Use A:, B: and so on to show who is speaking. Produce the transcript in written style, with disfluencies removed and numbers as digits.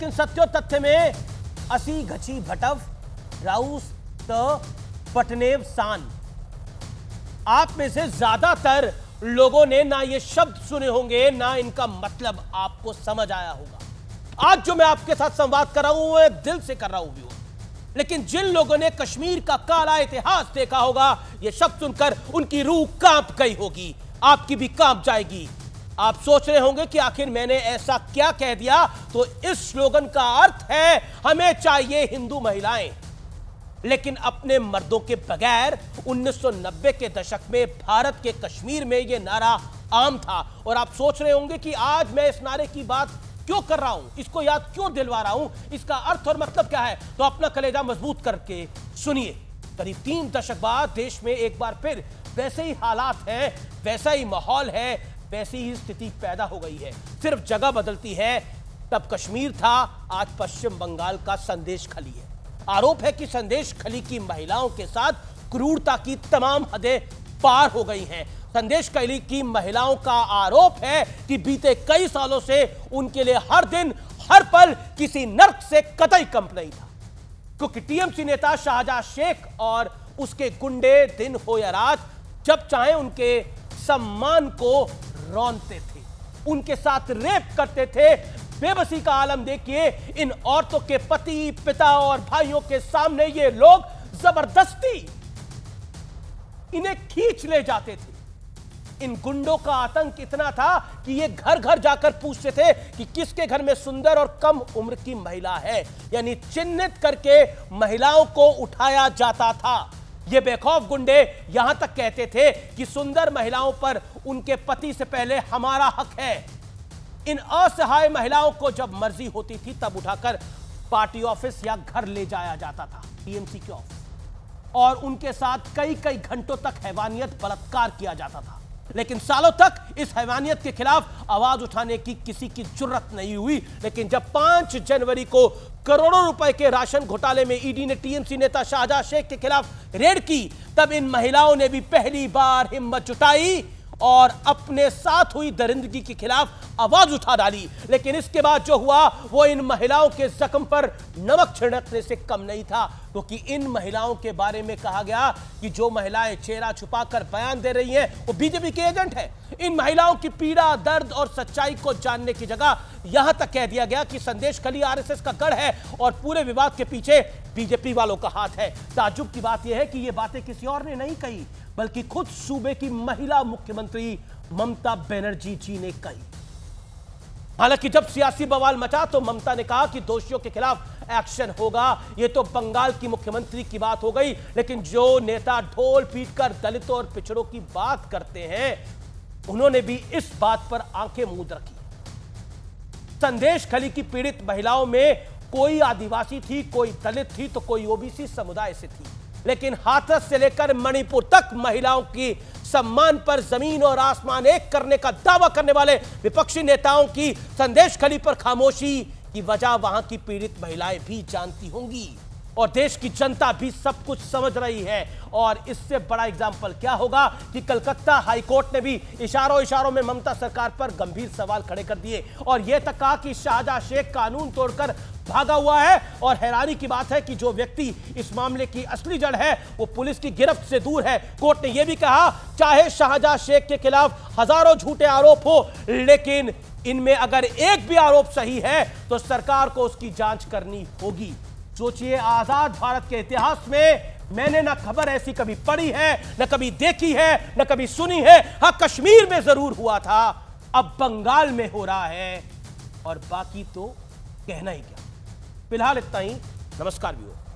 A: लेकिन सत्यो तथ्य में असी घची भटव राउस त पटनेव सान। आप में से ज्यादातर लोगों ने ना ये शब्द सुने होंगे, ना इनका मतलब आपको समझ आया होगा। आज जो मैं आपके साथ संवाद कर रहा हूं वो दिल से कर रहा हूं भी, लेकिन जिन लोगों ने कश्मीर का काला इतिहास देखा होगा, ये शब्द सुनकर उनकी रूह कांप गई होगी, आपकी भी कांप जाएगी। आप सोच रहे होंगे कि आखिर मैंने ऐसा क्या कह दिया। तो इस स्लोगन का अर्थ है हमें चाहिए हिंदू महिलाएं, लेकिन अपने मर्दों के बगैर। 1990 के दशक में भारत के कश्मीर में यह नारा आम था। और आप सोच रहे होंगे कि आज मैं इस नारे की बात क्यों कर रहा हूं, इसको याद क्यों दिलवा रहा हूं, इसका अर्थ और मतलब क्या है। तो अपना कलेजा मजबूत करके सुनिए। करीब 3 दशक बाद देश में एक बार फिर वैसे ही हालात हैं, वैसा ही माहौल है, वैसी ही स्थिति पैदा हो गई है। सिर्फ जगह बदलती है। तब कश्मीर था, आज पश्चिम बंगाल का संदेश खली है। आरोप है कि संदेश खली की महिलाओं के साथ क्रूरता की तमाम हदें पार हो गई हैं। संदेश खली की महिलाओं का आरोप है कि बीते कई सालों से उनके लिए हर दिन हर पल किसी नर्क से कतई कम नहीं था, क्योंकि टीएमसी नेता शाहजहां शेख और उसके गुंडे दिन हो या रात जब चाहे उनके सम्मान को रौंदते थे, उनके साथ रेप करते थे। बेबसी का आलम देखिए। इन औरतों के पति, पिता और भाइयों के सामने ये लोग जबरदस्ती इन्हें खींच ले जाते थे। इन गुंडों का आतंक इतना था कि ये घर घर जाकर पूछते थे कि किसके घर में सुंदर और कम उम्र की महिला है, यानी चिन्हित करके महिलाओं को उठाया जाता था। ये बेखौफ गुंडे यहां तक कहते थे कि सुंदर महिलाओं पर उनके पति से पहले हमारा हक है। इन असहाय महिलाओं को जब मर्जी होती थी तब उठाकर पार्टी ऑफिस या घर ले जाया जाता था, टीएमसी के ऑफिस, और उनके साथ कई कई घंटों तक हैवानियत, बलात्कार किया जाता था। लेकिन सालों तक इस हैवानियत के खिलाफ आवाज उठाने की किसी की जुर्रत नहीं हुई। लेकिन जब 5 जनवरी को करोड़ों रुपए के राशन घोटाले में ईडी ने टीएमसी नेता शाहजहां शेख के खिलाफ रेड की, तब इन महिलाओं ने भी पहली बार हिम्मत जुटाई और अपने साथ हुई दरिंदगी के खिलाफ आवाज उठा डाली। लेकिन इसके बाद जो हुआ वो इन महिलाओं के जख्म पर नमक छिड़कने से कम नहीं था, क्योंकि इन महिलाओं के बारे में कहा गया कि जो महिलाएं चेहरा छुपाकर बयान दे रही हैं वो बीजेपी के एजेंट हैं। इन महिलाओं की पीड़ा, दर्द और सच्चाई को जानने की जगह यहां तक कह दिया गया कि संदेश खली आरएसएस का गढ़ है और पूरे विवाद के पीछे बीजेपी वालों का हाथ है। ताज्जुब की बात यह है कि ये बातें किसी और ने नहीं कही, बल्कि खुद सूबे की महिला मुख्यमंत्री ममता बनर्जी जी ने कही। हालांकि जब सियासी बवाल मचा तो ममता ने कहा कि दोषियों के खिलाफ एक्शन होगा। यह तो बंगाल की मुख्यमंत्री की बात हो गई, लेकिन जो नेता ढोल पीटकर दलितों और पिछड़ों की बात करते हैं उन्होंने भी इस बात पर आंखें मूंद रखी। संदेश खली की पीड़ित महिलाओं में कोई आदिवासी थी, कोई दलित थी, तो कोई ओबीसी समुदाय से थी। लेकिन हाथरस से लेकर मणिपुर तक महिलाओं की सम्मान पर जमीन और आसमान एक करने का दावा करने वाले विपक्षी नेताओं की संदेश खली पर खामोशी की वजह वहां की पीड़ित महिलाएं भी जानती होंगी और देश की जनता भी सब कुछ समझ रही है। और इससे बड़ा एग्जाम्पल क्या होगा कि कलकत्ता हाईकोर्ट ने भी इशारों इशारों में ममता सरकार पर गंभीर सवाल खड़े कर दिए और यह तक कहा कि शाहजहां शेख कानून तोड़कर भागा हुआ है। और हैरानी की बात है कि जो व्यक्ति इस मामले की असली जड़ है वो पुलिस की गिरफ्त से दूर है। कोर्ट ने यह भी कहा चाहे शाहजहां शेख के खिलाफ हजारों झूठे आरोप हो, लेकिन इनमें अगर एक भी आरोप सही है तो सरकार को उसकी जांच करनी होगी। सोचिए, आजाद भारत के इतिहास में मैंने ना खबर ऐसी कभी पढ़ी है, न कभी देखी है, न कभी सुनी है। हाँ, कश्मीर में जरूर हुआ था, अब बंगाल में हो रहा है और बाकी तो कहना ही क्या। फिलहाल इतना ही। नमस्कार व्यूअर।